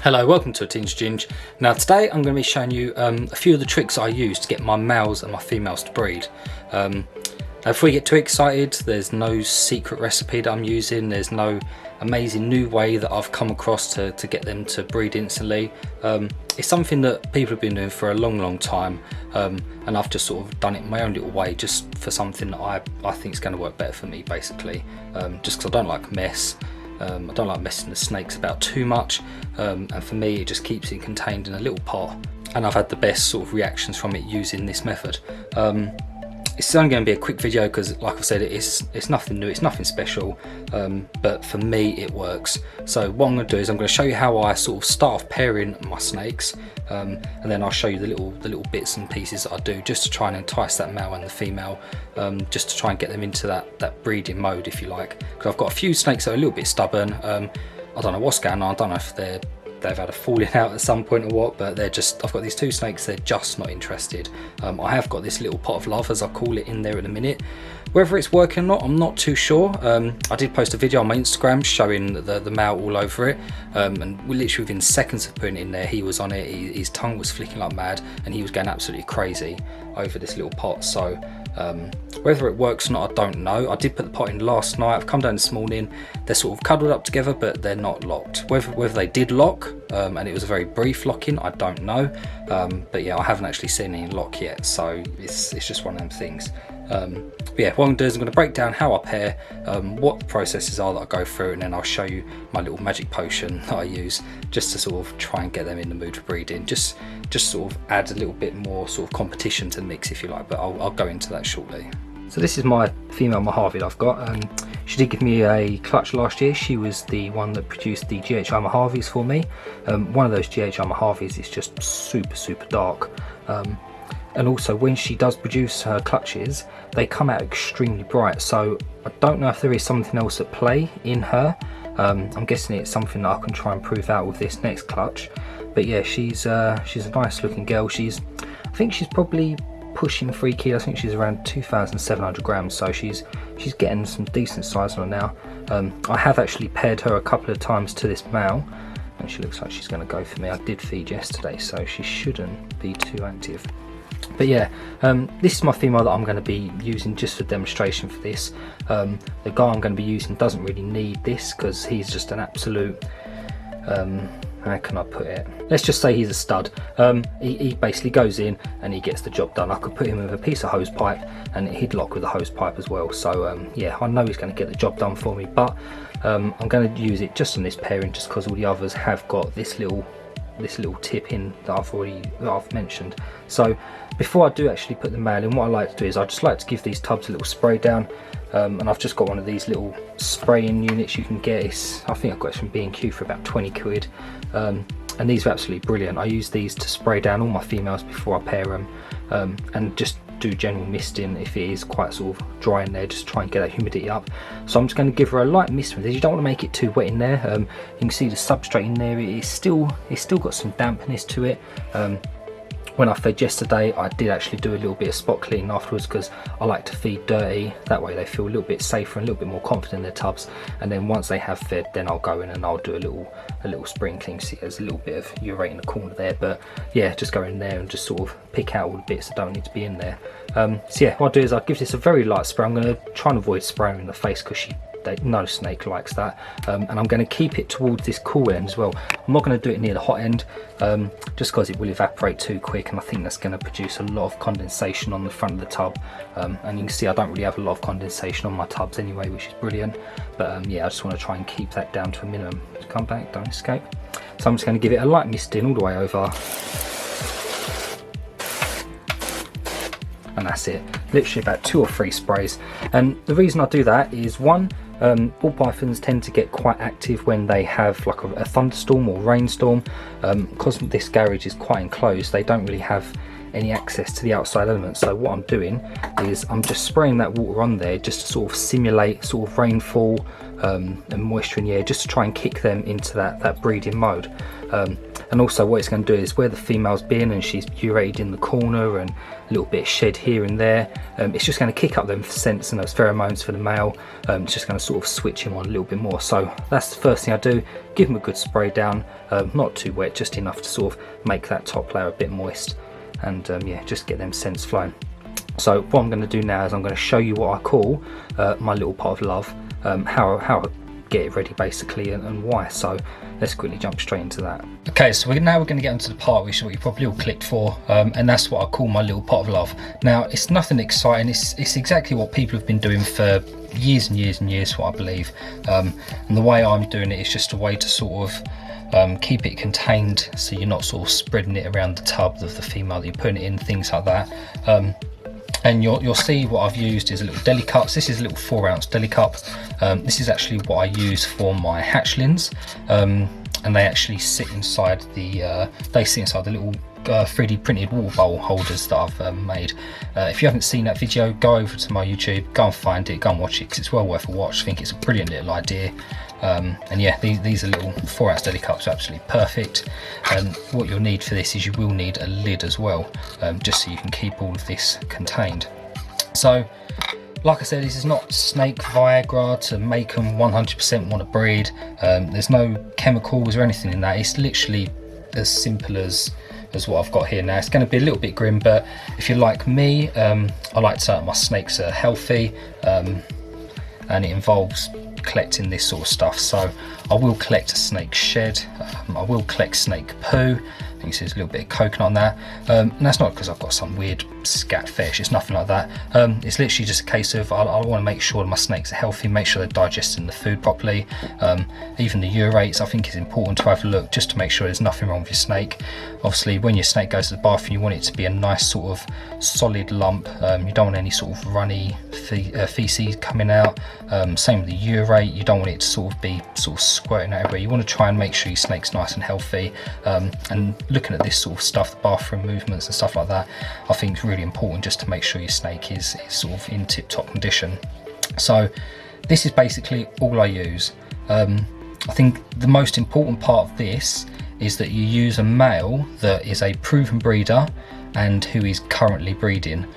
Hello, welcome to a Tinge Ginge. Now today I'm going to be showing you a few of the tricks I use to get my males and my females to breed. Now before you get too excited, there's no secret recipe that I'm using, there's no amazing new way that I've come across to get them to breed instantly. It's something that people have been doing for a long time, and I've just sort of done it in my own little way just for something that I think is going to work better for me basically, just because I don't like mess. I don't like messing the snakes about too much, and for me it just keeps it contained in a little pot, and I've had the best sort of reactions from it using this method. It's only going to be a quick video because, like I said, it's nothing new, it's nothing special, but for me it works. So what I'm going to do is I'm going to show you how I sort of start off pairing my snakes, and then I'll show you the little bits and pieces that I do just to try and entice that male and the female, just to try and get them into that breeding mode, if you like. Because I've got a few snakes that are a little bit stubborn. I don't know what's going on. I don't know if they've had a falling out at some point or what, but I've got these two snakes, they're just not interested. I have got this little pot of love, as I call it, in there in a minute. Whether it's working or not, I'm not too sure. I did post a video on my Instagram showing the male all over it, and literally within seconds of putting it in there, he was on it, his tongue was flicking like mad, and he was going absolutely crazy over this little pot. So whether it works or not, I don't know. I did put the pot in last night, I've come down this morning, they're sort of cuddled up together, but they're not locked. Whether they did lock, and it was a very brief locking, I don't know. But yeah, I haven't actually seen any lock yet, so it's just one of them things. But yeah, what I'm going to do is I'm going to break down how I pair, what the processes are that I go through, and then I'll show you my little magic potion that I use just to sort of try and get them in the mood for breeding. Just sort of add a little bit more sort of competition to the mix, if you like, but I'll go into that shortly. So this is my female Mojave that I've got. She did give me a clutch last year. She was the one that produced the GHI Mojaves for me. One of those GHI Mojaves is just super dark. And also when she does produce her clutches, they come out extremely bright. So I don't know if there is something else at play in her. I'm guessing it's something that I can try and prove out with this next clutch. But yeah, she's a nice looking girl. I think she's probably pushing 3 kilos. I think she's around 2,700 grams, so she's getting some decent size on her now. I have actually paired her a couple of times to this male, and she looks like she's going to go for me. I did feed yesterday, so she shouldn't be too active. But yeah, this is my female that I'm going to be using just for demonstration for this. The guy I'm going to be using doesn't really need this because he's just an absolute, how can I put it? Let's just say he's a stud. He basically goes in and he gets the job done. I could put him with a piece of hose pipe and he'd lock with the hose pipe as well. So yeah, I know he's going to get the job done for me, but I'm going to use it just on this pairing just because all the others have got this little tip in that I've mentioned. So before I do actually put the male in, what I like to do is I just like to give these tubs a little spray down, and I've just got one of these little spraying units you can get. I think I got it from B&Q for about 20 quid, and these are absolutely brilliant. I use these to spray down all my females before I pair them, and just do general misting if it is quite sort of dry in there, just try and get that humidity up. So I'm just going to give her a light mist with this. You don't want to make it too wet in there. You can see the substrate in there, it's still got some dampness to it. When I fed yesterday, I did actually do a little bit of spot cleaning afterwards because I like to feed dirty. That way they feel a little bit safer and a little bit more confident in their tubs. And then once they have fed, then I'll go in and I'll do a little spring clean. See, there's a little bit of urate in the corner there, but yeah, just go in there and just sort of pick out all the bits that don't need to be in there. So yeah, what I'll do is I'll give this a very light spray. I'm going to try and avoid spraying her in the face because no snake likes that, and I'm going to keep it towards this cool end as well. I'm not going to do it near the hot end, just because it will evaporate too quick, and I think that's going to produce a lot of condensation on the front of the tub, and you can see I don't really have a lot of condensation on my tubs anyway, which is brilliant. But yeah, I just want to try and keep that down to a minimum. Just come back, don't escape. So I'm just going to give it a light misting all the way over, and that's it. Literally about 2 or 3 sprays. And the reason I do that is, one, ball pythons tend to get quite active when they have like a thunderstorm or rainstorm. Because this garage is quite enclosed, they don't really have any access to the outside elements. So what I'm doing is I'm just spraying that water on there just to sort of simulate sort of rainfall and moisture in the air, just to try and kick them into that breeding mode. And And also what it's going to do is where the female's been and she's urated in the corner and a little bit of shed here and there, it's just going to kick up them scents and those pheromones for the male. It's just going to sort of switch him on a little bit more. So that's the first thing I do, give him a good spray down, not too wet, just enough to sort of make that top layer a bit moist, and yeah, just get them scents flowing. So what I'm going to do now is I'm going to show you what I call my little pot of love, how I get it ready basically, and why. So let's quickly jump straight into that. Okay, so now we're going to get onto the part which is what you probably all clicked for, and that's what I call my little pot of love. Now it's nothing exciting, it's exactly what people have been doing for years and years and years, what I believe, and the way I'm doing it is just a way to sort of keep it contained, so you're not sort of spreading it around the tub of the female that you're putting it in, things like that. And you'll see what I've used is a little deli cups. This is a little 4-ounce deli cup. This is actually what I use for my hatchlings, and they actually sit inside the little 3D printed water bowl holders that I've made. If you haven't seen that video, go over to my YouTube, go and find it, go and watch it, because it's well worth a watch. I think it's a brilliant little idea. And yeah, these are little 4-ounce deli cups, are absolutely perfect. And what you'll need for this is you will need a lid as well, just so you can keep all of this contained. So like I said, this is not snake Viagra to make them 100% want to breed. There's no chemicals or anything in that. It's literally as simple as what I've got here now. It's going to be a little bit grim, but if you're like me, I like to my snakes are healthy, and it involves collecting this sort of stuff. So I will collect a snake shed, I will collect snake poo. I think there's a little bit of coconut on that, and that's not because I've got some weird scat fetish, it's nothing like that. It's literally just a case of I want to make sure my snakes are healthy, make sure they're digesting the food properly. Even the urates, I think is important to have a look, just to make sure there's nothing wrong with your snake. Obviously when your snake goes to the bathroom, you want it to be a nice sort of solid lump. You don't want any sort of runny feces coming out. Same with the urate, you don't want it to sort of be squirting out everywhere. You want to try and make sure your snake's nice and healthy. And looking at this sort of stuff, the bathroom movements and stuff like that, I think it's really important just to make sure your snake is sort of in tip-top condition. So this is basically all I use. I think the most important part of this is that you use a male that is a proven breeder and who is currently breeding.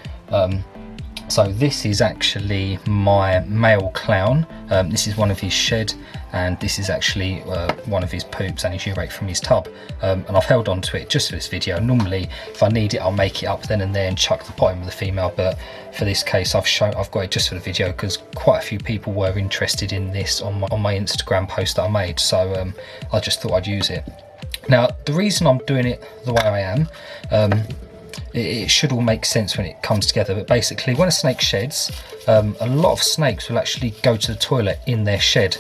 So this is actually my male clown. This is one of his shed, and this is actually one of his poops and his urate from his tub. And I've held on to it just for this video. Normally, if I need it, I'll make it up then and there and chuck the pot in with the female. But for this case, I've got it just for the video because quite a few people were interested in this on my Instagram post that I made. So I just thought I'd use it. Now, the reason I'm doing it the way I am, it should all make sense when it comes together, but basically when a snake sheds, a lot of snakes will actually go to the toilet in their shed.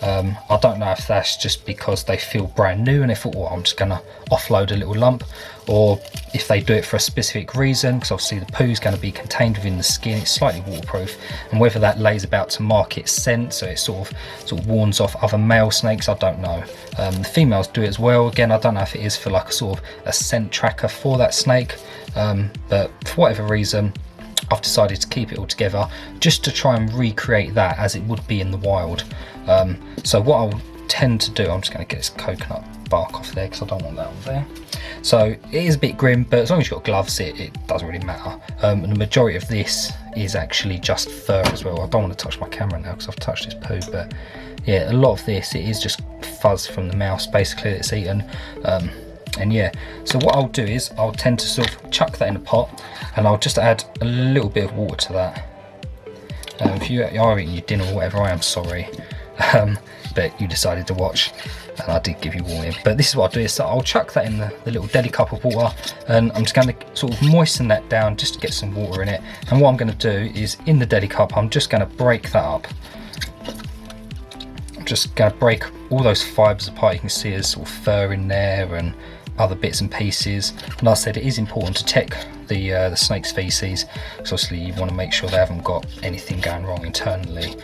I don't know if that's just because they feel brand new and they thought, well, I'm just going to offload a little lump, or if they do it for a specific reason, because obviously the poo is going to be contained within the skin, it's slightly waterproof, and whether that lays about to mark its scent, so it sort of warns off other male snakes, I don't know. The females do it as well. Again, I don't know if it is for like a sort of a scent tracker for that snake, but for whatever reason, I've decided to keep it all together just to try and recreate that as it would be in the wild. So what I'll tend to do, I'm just going to get this coconut bark off there because I don't want that on there. So it is a bit grim, but as long as you've got gloves, it doesn't really matter. And the majority of this is actually just fur as well. I don't want to touch my camera now because I've touched this poo, but yeah, a lot of this, it is just fuzz from the mouse basically that's eaten. And yeah, so what I'll do is I'll tend to sort of chuck that in a pot, and I'll just add a little bit of water to that. If you are eating your dinner or whatever, I am sorry, but you decided to watch and I did give you warning. But this is what I'll do, is I'll chuck that in the little deli cup of water, and I'm just going to sort of moisten that down just to get some water in it. And what I'm going to do is in the deli cup, I'm just going to break that up. I'm just going to break all those fibres apart. You can see there's sort of fur in there and other bits and pieces. And like I said, it is important to check the snake's feces, because obviously you want to make sure they haven't got anything going wrong internally.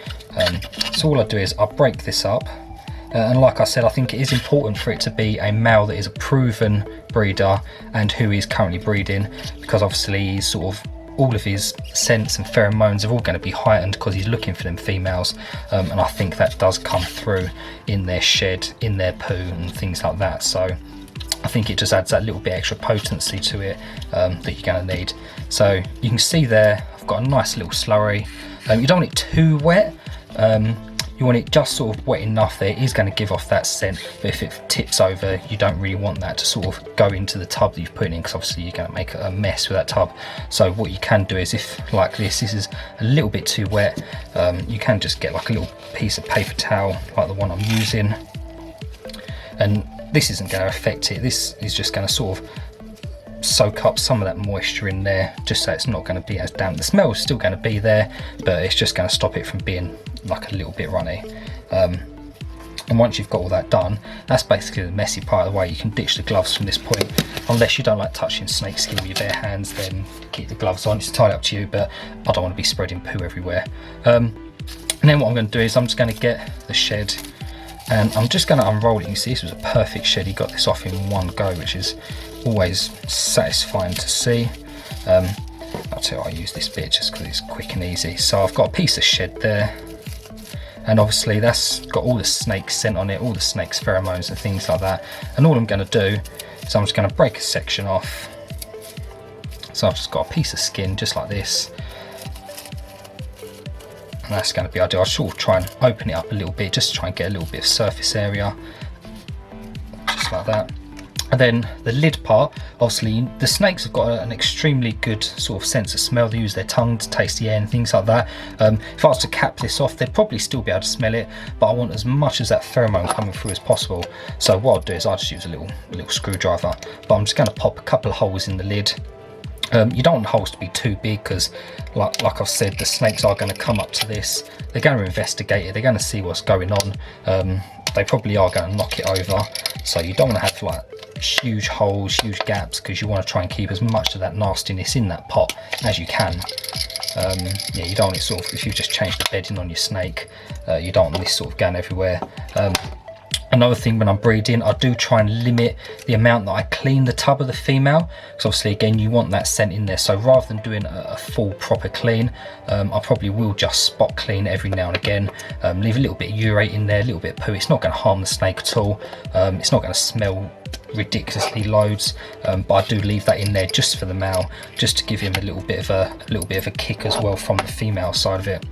So all I do is I break this up, and like I said, I think it is important for it to be a male that is a proven breeder and who is currently breeding, because obviously he's sort of, all of his scents and pheromones are all going to be heightened because he's looking for them females, and I think that does come through in their shed, in their poo and things like that. So I think it just adds that little bit extra potency to it that you're going to need. So you can see there I've got a nice little slurry. You don't want it too wet, you want it just sort of wet enough that it is going to give off that scent, but if it tips over you don't really want that to sort of go into the tub that you've put in, because obviously you're going to make a mess with that tub. So what you can do is, if like this is a little bit too wet, you can just get like a little piece of paper towel like the one I'm using, and this isn't going to affect it. This is just going to sort of soak up some of that moisture in there, just so it's not going to be as damp. The smell is still going to be there, but it's just going to stop it from being like a little bit runny. And once you've got all that done, that's basically the messy part of the way. You can ditch the gloves from this point, unless you don't like touching snake skin with your bare hands, then keep the gloves on. It's entirely up to you, but I don't want to be spreading poo everywhere. And then what I'm going to do is I'm just going to get the shed, and I'm just going to unroll it. You see, this was a perfect shed. He got this off in one go, which is always satisfying to see. I'll tell you, I'll use this bit just because it's quick and easy. So I've got a piece of shed there, and obviously that's got all the snake scent on it, all the snake's pheromones and things like that. And all I'm going to do is I'm just going to break a section off. So I've just got a piece of skin just like this, and that's going to be ideal. I'll sort of try and open it up a little bit just to try and get a little bit of surface area, just like that. And then the lid part, obviously the snakes have got an extremely good sort of sense of smell. They use their tongue to taste the air and things like that. If I was to cap this off, they'd probably still be able to smell it, but I want as much as that pheromone coming through as possible. So what I'll do is I'll just use a little screwdriver, but I'm just going to pop a couple of holes in the lid. You don't want the holes to be too big, because like I've said, the snakes are going to come up to this, they're going to investigate it, they're going to see what's going on. They probably are going to knock it over, so you don't want to have like huge holes, huge gaps, because you want to try and keep as much of that nastiness in that pot as you can. Yeah, you don't want it sort of, if you've just changed the bedding on your snake, you don't want this sort of going everywhere. Another thing, when I'm breeding, I do try and limit the amount that I clean the tub of the female, because obviously again you want that scent in there. So rather than doing a full proper clean, I probably will just spot clean every now and again, leave a little bit of urate in there, a little bit of poo. It's not going to harm the snake at all, it's not going to smell ridiculously loads, but I do leave that in there just for the male, just to give him a little bit of a kick as well from the female side of it.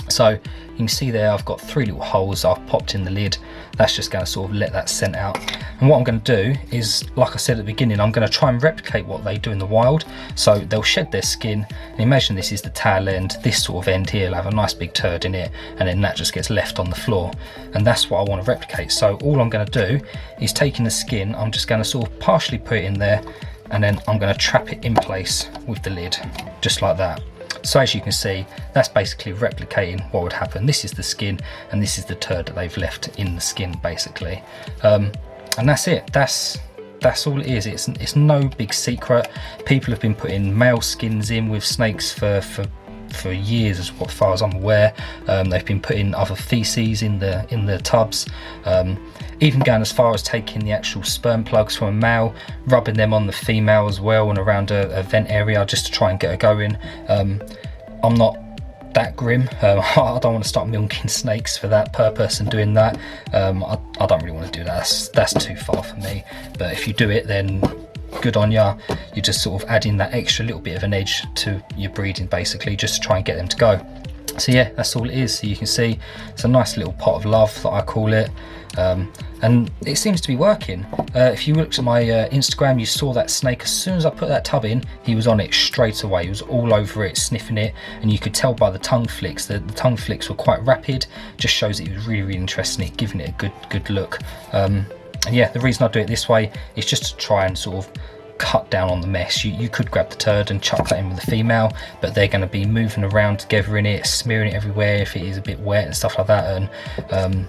So you can see there I've got 3 little holes I've popped in the lid. That's just going to sort of let that scent out. And what I'm going to do is, like I said at the beginning, I'm going to try and replicate what they do in the wild. So they'll shed their skin, and imagine this is the tail end. This sort of end here will have a nice big turd in it, and then that just gets left on the floor. And that's what I want to replicate. So all I'm going to do is, taking the skin, I'm just going to sort of partially put it in there, and then I'm going to trap it in place with the lid, just like that. So as you can see, that's basically replicating what would happen. This is the skin, and this is the turd that they've left in the skin, basically. And that's it. That's all it is. It's no big secret. People have been putting male skins in with snakes for years, as far as I'm aware. They've been putting other feces in the tubs. Even going as far as taking the actual sperm plugs from a male, rubbing them on the female as well and around a vent area, just to try and get her going. I'm not that grim. I don't want to start milking snakes for that purpose and doing that. I don't really want to do that. That's too far for me. But if you do it, then good on ya. You're just sort of adding that extra little bit of an edge to your breeding, basically, just to try and get them to go. So yeah, that's all it is. So you can see it's a nice little pot of love that I call it, and it seems to be working. If you looked at my Instagram, you saw that snake. As soon as I put that tub in, he was on it straight away. He was all over it, sniffing it, and you could tell by the tongue flicks that the tongue flicks were quite rapid. Just shows that he was really interested in it, giving it a good look. And yeah, the reason I do it this way is just to try and sort of cut down on the mess. You could grab the turd and chuck that in with the female, but they're going to be moving around together in it, smearing it everywhere if it is a bit wet and stuff like that. And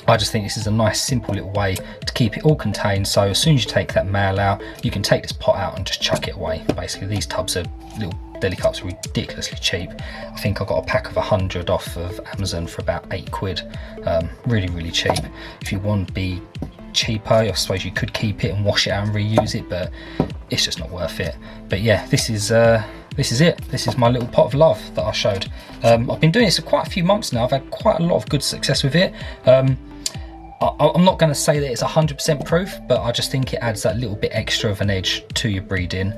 I just think this is a nice simple little way to keep it all contained. So as soon as you take that male out, you can take this pot out and just chuck it away. Basically, these tubs are little deli cups, are ridiculously cheap. I think I got a pack of 100 off of Amazon for about £8. Really cheap. If you want to be cheaper, I suppose you could keep it and wash it out and reuse it, but it's just not worth it. But yeah, this is it. This is my little pot of love that I showed. I've been doing this for quite a few months now. I've had quite a lot of good success with it. I'm not going to say that it's 100% proof, but I just think it adds that little bit extra of an edge to your breeding,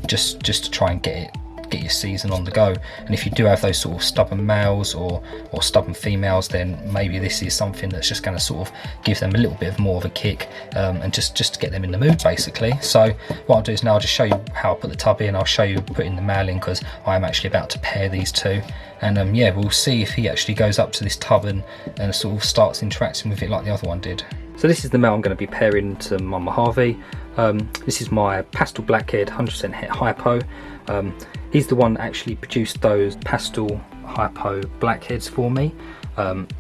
just to try and get your season on the go. And if you do have those sort of stubborn males or stubborn females, then maybe this is something that's just going to sort of give them a little bit of more of a kick, and just to get them in the mood basically. So what I'll do is now I'll just show you how I put the tub in. I'll show you putting the male in, because I'm actually about to pair these two, and yeah, we'll see if he actually goes up to this tub and sort of starts interacting with it like the other one did. So this is the male I'm going to be pairing to my Mojave. This is my pastel blackhead 100% hypo. He's the one that actually produced those pastel hypo blackheads for me.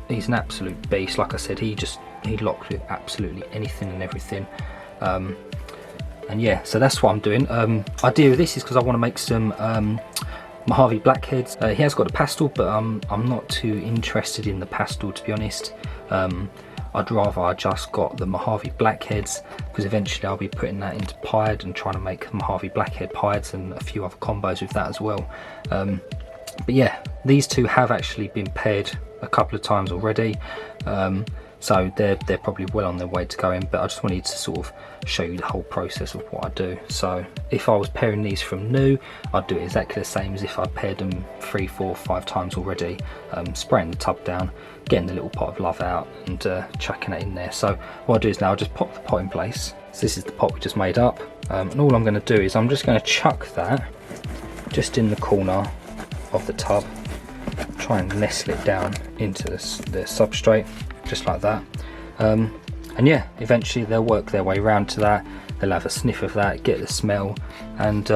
He's an absolute beast. Like I said, he locked with absolutely anything and everything. And yeah, so that's what I'm doing. Idea of this is because I want to make some Mojave blackheads. He has got a pastel, but I'm not too interested in the pastel, to be honest. I'd rather I just got the Mojave blackheads, because eventually I'll be putting that into pied and trying to make Mojave blackhead pieds and a few other combos with that as well. But yeah, these two have actually been paired a couple of times already, so they're probably well on their way to going, but I just wanted to sort of show you the whole process of what I do. So if I was pairing these from new, I'd do it exactly the same as if I paired them 3, 4, 5 times already, spraying the tub down, getting the little pot of love out and chucking it in there. So what I'll do is now I'll just pop the pot in place. So this is the pot we just made up, and all I'm going to do is I'm just going to chuck that just in the corner of the tub, try and nestle it down into the substrate, just like that. And yeah, eventually they'll work their way around to that, they'll have a sniff of that, get the smell, and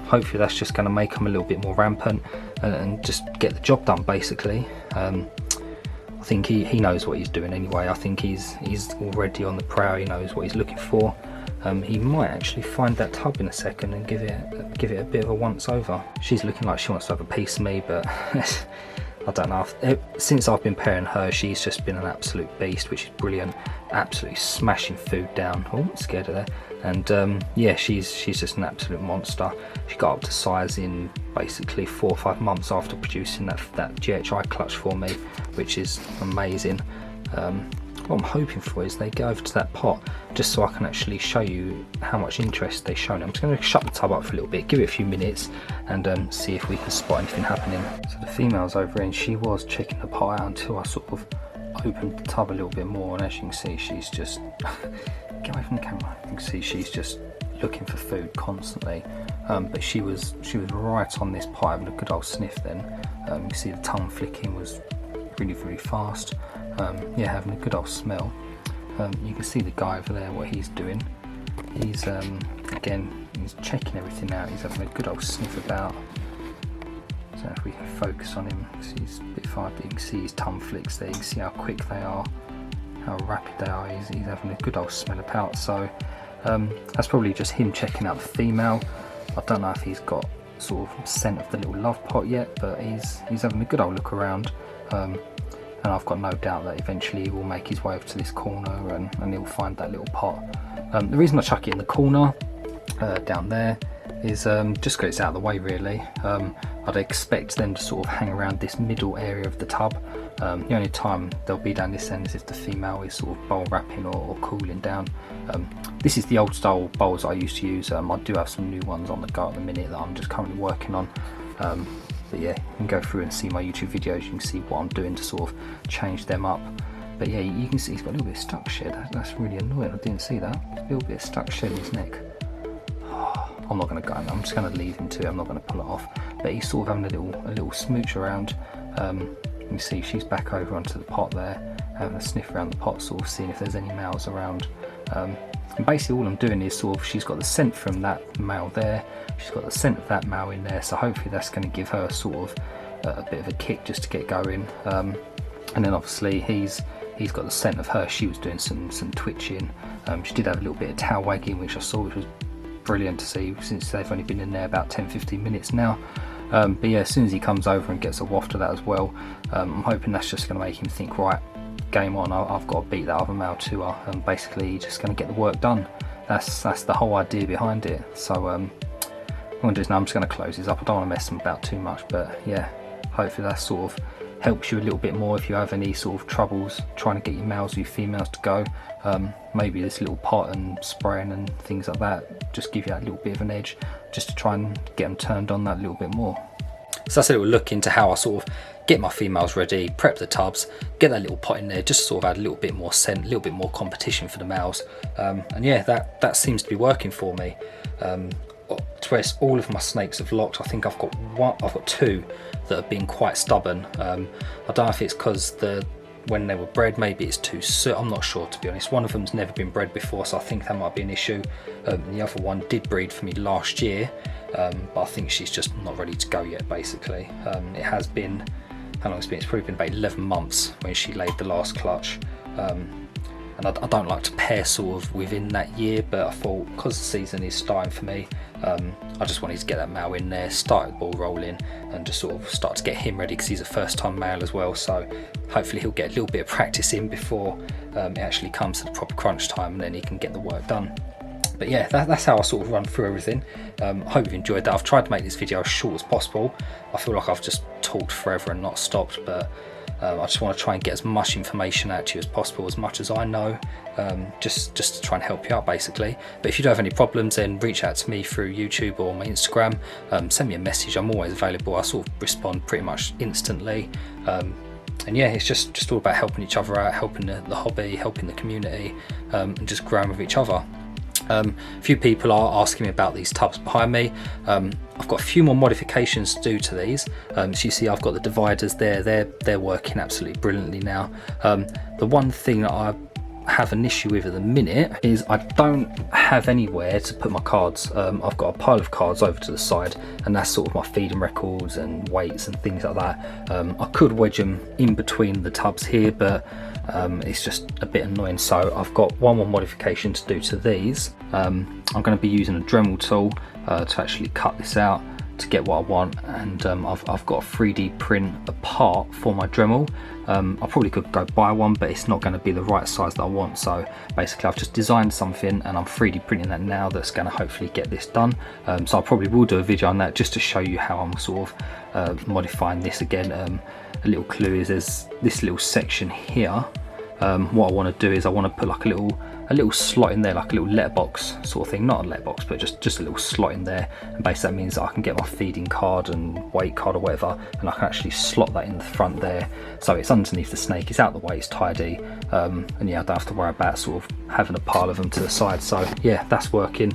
hopefully that's just going to make them a little bit more rampant and just get the job done basically. I think he knows what he's doing anyway. I think he's already on the prowl, he knows what he's looking for. He might actually find that tub in a second and give it a bit of a once over. She's looking like she wants to have a piece of me, but I don't know. Since I've been pairing her, she's just been an absolute beast, which is brilliant. Absolutely smashing food down. Oh, scared of that. And yeah, she's just an absolute monster. She got up to size in basically 4 or 5 months after producing that GHI clutch for me, which is amazing. What I'm hoping for is they go over to that pot, just so I can actually show you how much interest they've shown. I'm just going to shut the tub up for a little bit, give it a few minutes, and see if we can spot anything happening. So the female's over in, she was checking the pot out until I sort of opened the tub a little bit more, and as you can see, she's just get away from the camera. You can see she's just looking for food constantly. But she was right on this pot having a good old sniff then. You can see the tongue flicking was really, really fast. Yeah, having a good old smell. You can see the guy over there, what he's doing. He's again, he's checking everything out. He's having a good old sniff about. So if we can focus on him, he's a bit far, but you can see his tongue flicks there. You can see how quick they are, how rapid they are. He's having a good old smell about. So that's probably just him checking out the female. I don't know if he's got sort of scent of the little love pot yet, but he's having a good old look around. And I've got no doubt that eventually he will make his way over to this corner and he'll find that little pot. The reason I chuck it in the corner down there is just because it's out of the way really. I'd expect them to sort of hang around this middle area of the tub. The only time they'll be down this end is if the female is sort of bowl wrapping or cooling down. This is the old style bowls I used to use. I do have some new ones on the go at the minute that I'm just currently working on. But yeah, you can go through and see my YouTube videos, you can see what I'm doing to sort of change them up. But yeah, you can see he's got a little bit of stuck shed. That's really annoying, I didn't see that. A little bit of stuck shed in his neck. Oh, I'm not going to go, I'm just going to leave him to it, I'm not going to pull it off. But he's sort of having a little smooch around. You can see she's back over onto the pot there, having a sniff around the pot, sort of seeing if there's any males around. And basically all I'm doing is sort of, she's got the scent from that male there, she's got the scent of that male in there, so hopefully that's going to give her sort of a bit of a kick just to get going. And then obviously he's got the scent of her. She was doing some twitching. She did have a little bit of tail wagging, which I saw, which was brilliant to see, since they've only been in there about 10-15 minutes now. But yeah, as soon as he comes over and gets a waft of that as well, I'm hoping that's just going to make him think, right, game on, I've got to beat that other male to her, and basically just going to get the work done. That's the whole idea behind it. So what I'm going to do is now I'm just going to close this up. I don't want to mess them about too much, but yeah, hopefully that's sort of helps you a little bit more if you have any sort of troubles trying to get your males or your females to go. Maybe this little pot and spraying and things like that just give you that little bit of an edge, just to try and get them turned on that little bit more. So that's a little look into how I sort of get my females ready, prep the tubs, get that little pot in there, just sort of add a little bit more scent, a little bit more competition for the males. And yeah, that seems to be working for me. To where all of my snakes have locked. I think I've got two that have been quite stubborn. I don't know if it's because when they were bred, maybe it's too soon. I'm not sure, to be honest. One of them's never been bred before, so I think that might be an issue. And the other one did breed for me last year, but I think she's just not ready to go yet, basically. It has been, how long it's been? It's probably been about 11 months when she laid the last clutch. And I don't like to pair sort of within that year, but I thought because the season is starting for me, I just wanted to get that male in there, start the ball rolling, and just sort of start to get him ready, because he's a first time male as well, so hopefully he'll get a little bit of practice in before it actually comes to the proper crunch time, and then he can get the work done. But yeah, that's how I sort of run through everything. I hope you've enjoyed that. I've tried to make this video as short as possible. I feel like I've just talked forever and not stopped, but I just want to try and get as much information out to you as possible, as much as I know, just to try and help you out, basically. But if you do have any problems, then reach out to me through YouTube or my Instagram. Send me a message. I'm always available. I sort of respond pretty much instantly. And yeah, it's just all about helping each other out, helping the hobby, helping the community, and just growing with each other. A few people are asking me about these tubs behind me. I've got a few more modifications to do to these. So you see I've got the dividers there, they're working absolutely brilliantly now. The one thing that I have an issue with at the minute is I don't have anywhere to put my cards. I've got a pile of cards over to the side, and that's sort of my feeding records and weights and things like that. I could wedge them in between the tubs here, but it's just a bit annoying. So I've got one more modification to do to these. I'm going to be using a Dremel tool to actually cut this out to get what I want, and I've got a 3D print a part for my Dremel. I probably could go buy one, but it's not going to be the right size that I want. So basically I've just designed something and I'm 3D printing that now, that's going to hopefully get this done. So I probably will do a video on that just to show you how I'm sort of modifying this again. A little clue is there's this little section here. What I want to do is I want to put like a little slot in there, like a little letterbox sort of thing, not a letterbox, but just a little slot in there, and basically that means that I can get my feeding card and weight card or whatever, and I can actually slot that in the front there, so it's underneath the snake, it's out the way, it's tidy, and yeah, I don't have to worry about sort of having a pile of them to the side. So yeah, that's working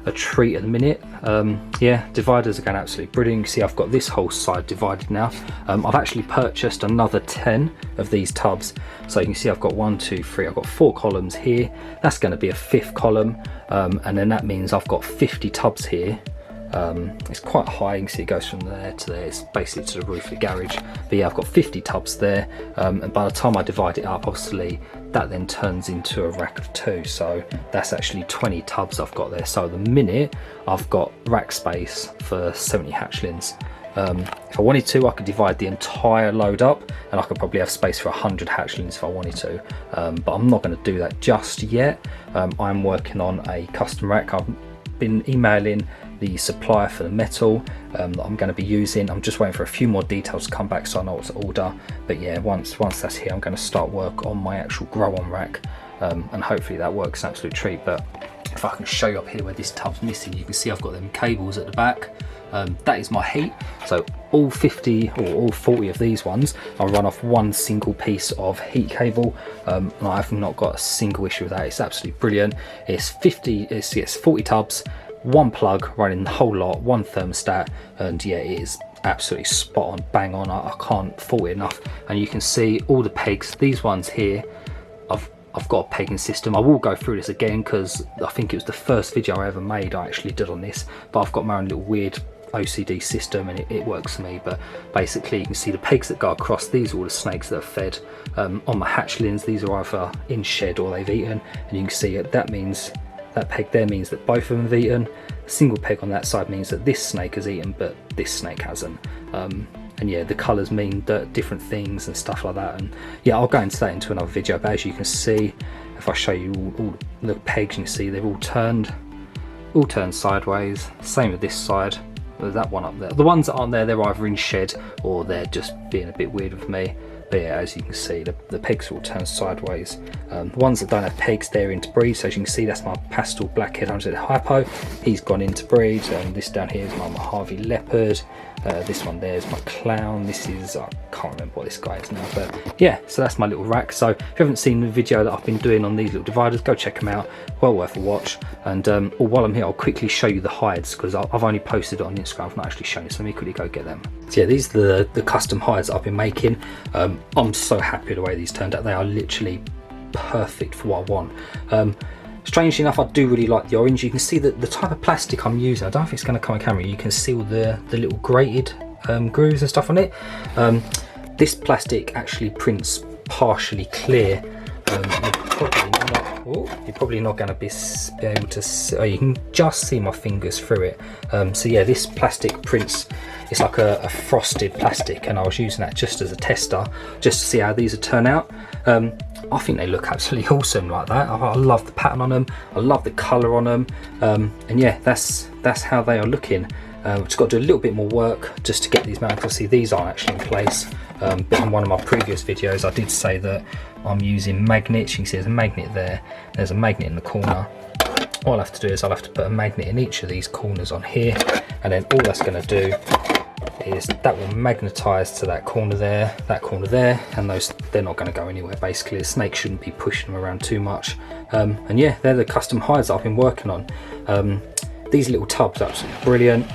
a treat at the minute. Yeah, dividers are going absolutely brilliant. You can see I've got this whole side divided now. I've actually purchased another 10 of these tubs, so you can see I've got 1, 2, 3, I've got 4 columns here. That's going to be a 5th column, and then that means I've got 50 tubs here. It's quite high, you can see it goes from there to there, it's basically to the roof of the garage. But yeah, I've got 50 tubs there, and by the time I divide it up, obviously that then turns into a rack of 2, so that's actually 20 tubs I've got there. So at the minute I've got rack space for 70 hatchlings. If I wanted to, I could divide the entire load up and I could probably have space for 100 hatchlings if I wanted to, but I'm not going to do that just yet. I'm working on a custom rack. I've been emailing the supplier for the metal that I'm going to be using. I'm just waiting for a few more details to come back so I know what to order. But yeah, once that's here, I'm going to start work on my actual grow on rack, and hopefully that works an absolute treat. But if I can show you up here where this tub's missing, you can see I've got them cables at the back. That is my heat, so all 50 or all 40 of these ones I run off one single piece of heat cable, and I have not got a single issue with that. It's absolutely brilliant. It's 40 tubs, one plug running the whole lot, one thermostat, and yeah, it is absolutely spot on, bang on. I can't fault it enough. And you can see all the pegs, these ones here, I've got a pegging system. I will go through this again because I think it was the first video I ever made I actually did on this, but I've got my own little weird OCD system and it works for me. But basically you can see the pegs that go across, these are all the snakes that are fed. On my hatchlings, these are either in shed or they've eaten, and you can see that means that peg there means that both of them have eaten. A single peg on that side means that this snake has eaten but this snake hasn't. And yeah, the colours mean different things and stuff like that. And yeah, I'll go into that into another video. But as you can see, if I show you all the pegs, you can see they've all turned sideways. Same with this side. there's that one up there. The ones that aren't there, they're either in shed or they're just being a bit weird with me. But yeah, as you can see, the pegs will turn sideways. The ones that don't have pegs, they're into breed. So as you can see, that's my pastel blackhead 100% hypo. He's gone into breed. This down here is my Mojave leopard. This one there is my clown. This is, I can't remember what this guy is now, but yeah, so that's my little rack. So if you haven't seen the video that I've been doing on these little dividers, go check them out. Well worth a watch. And while I'm here, I'll quickly show you the hides, because I've only posted it on Instagram. I've not actually shown it, so let me quickly go get them. So yeah, these are the custom hides that I've been making. I'm so happy with the way these turned out. They are literally perfect for what I want. Strangely enough, I do really like the orange. You can see that the type of plastic I'm using, I don't know if it's going to come on camera, you can see all the little grated grooves and stuff on it. This plastic actually prints partially clear. You're probably not going to be able to see, you can just see my fingers through it. So yeah, this plastic prints, it's like a frosted plastic, and I was using that just as a tester, just to see how these would turn out. I think they look absolutely awesome like that. I love the pattern on them, I love the colour on them, and yeah, that's how they are looking. Just got to do a little bit more work just to get these mounted. Obviously these aren't actually in place, but in one of my previous videos I did say that I'm using magnets. You can see there's a magnet there, there's a magnet in the corner. All I'll have to do is I'll have to put a magnet in each of these corners on here, and then all that's going to do is that will magnetize to that corner there, and those, they're not going to go anywhere. Basically the snake shouldn't be pushing them around too much. And yeah, they're the custom hides that I've been working on. These little tubs are absolutely brilliant.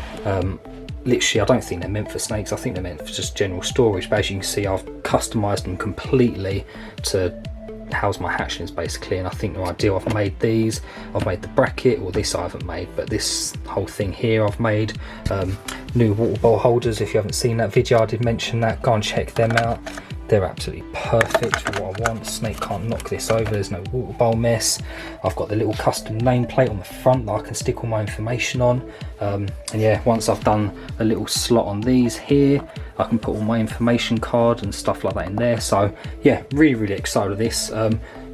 Literally, I don't think they're meant for snakes, I think they're meant for just general storage, but as you can see, I've customized them completely to house my hatchlings basically, and I think they're ideal. I've made these, I've made the bracket, or this I haven't made, but this whole thing here I've made. New water bowl holders, if you haven't seen that video, I did mention that, go and check them out. They're absolutely perfect for what I want. Snake can't knock this over, there's no water bowl mess. I've got the little custom nameplate on the front that I can stick all my information on. And yeah, once I've done a little slot on these here, I can put all my information card and stuff like that in there. So yeah, really excited with this.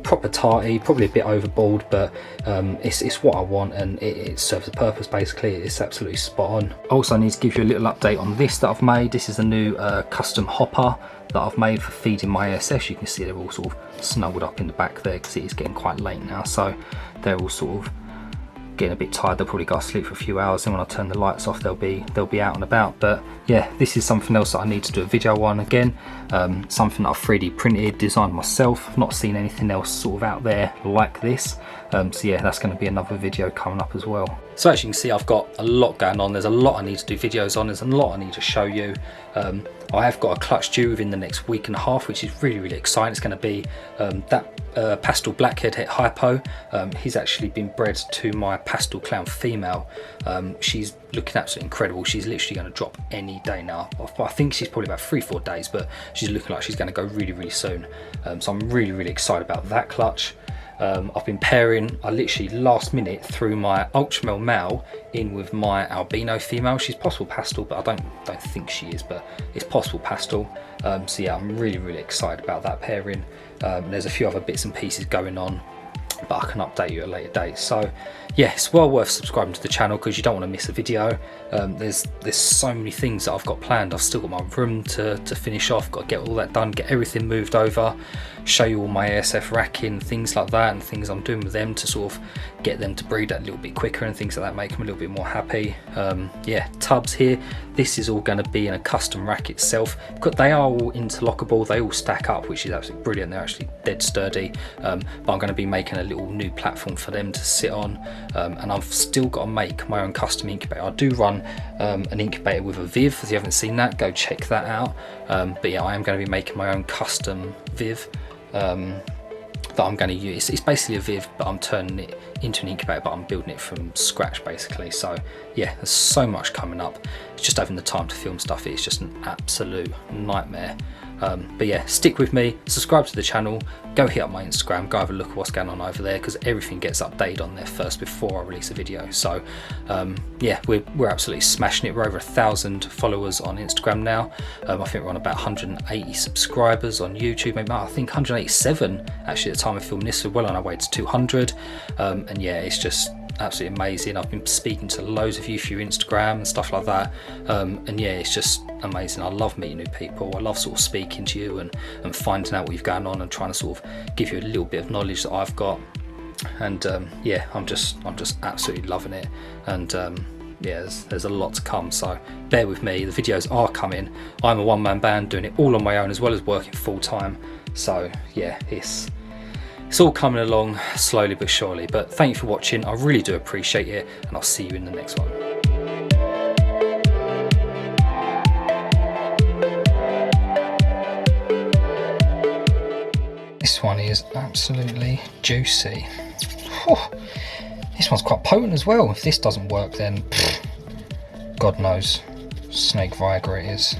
Proper tarty, probably a bit overboard, but it's what I want, and it serves a purpose basically. It's absolutely spot on. Also, I need to give you a little update on this that I've made. This is a new custom hopper that I've made for feeding my ASFs. You can see they're all sort of snuggled up in the back there because it is getting quite late now, so they're all sort of getting a bit tired. They'll probably go to sleep for a few hours, and when I turn the lights off they'll be out and about. But yeah, this is something else that I need to do a video on again. Something that I've 3D printed, designed myself. I've not seen anything else sort of out there like this. So yeah, that's going to be another video coming up as well. So as you can see, I've got a lot going on. There's a lot I need to do videos on, there's a lot I need to show you. I have got a clutch due within the next week and a half, which is really exciting. It's going to be that pastel blackhead hypo. He's actually been bred to my pastel clown female. She's looking absolutely incredible. She's literally going to drop any day now. I think she's probably about 3-4 days, but she's looking like she's going to go really soon. So I'm really excited about that clutch. I've been pairing, I literally last minute threw my ultramel male in with my albino female. She's possible pastel, but I don't think she is, but it's possible pastel. So yeah, I'm really excited about that pairing. There's a few other bits and pieces going on, but I can update you at a later date. So yeah, it's well worth subscribing to the channel because you don't want to miss a video. There's so many things that I've got planned. I've still got my room to finish off, got to get all that done, get everything moved over, show you all my ASF racking, things like that, and things I'm doing with them to sort of get them to breed a little bit quicker and things like that, make them a little bit more happy. Yeah, tubs here, this is all going to be in a custom rack itself, because they are all interlockable, they all stack up, which is absolutely brilliant. They're actually dead sturdy, but I'm going to be making a little new platform for them to sit on. And I've still got to make my own custom incubator. I do run an incubator with a Viv. If you haven't seen that, go check that out. But yeah, I am going to be making my own custom Viv that I'm going to use. It's basically a Viv, but I'm turning it into an incubator, but I'm building it from scratch basically. So yeah, there's so much coming up. It's just having the time to film stuff. It's just an absolute nightmare. But yeah, stick with me, subscribe to the channel, go hit up my Instagram, go have a look at what's going on over there, because everything gets updated on there first before I release a video. So yeah, we're absolutely smashing it. We're over 1,000 followers on Instagram now. I think we're on about 180 subscribers on YouTube, maybe I think 187 actually at the time of filming this, so well on our way to 200. And yeah, it's just absolutely amazing. I've been speaking to loads of you through Instagram and stuff like that, and yeah, it's just amazing. I love meeting new people. I love sort of speaking to you and finding out what you've going on and trying to sort of give you a little bit of knowledge that I've got. And yeah, I'm just absolutely loving it. And yeah, there's a lot to come, so bear with me. The videos are coming. I'm a one-man band doing it all on my own as well as working full-time. So yeah, it's all coming along slowly but surely. But thank you for watching. I really do appreciate it, and I'll see you in the next one. This one is absolutely juicy. Whew. This one's quite potent as well. If this doesn't work, then God knows, snake Viagra it is.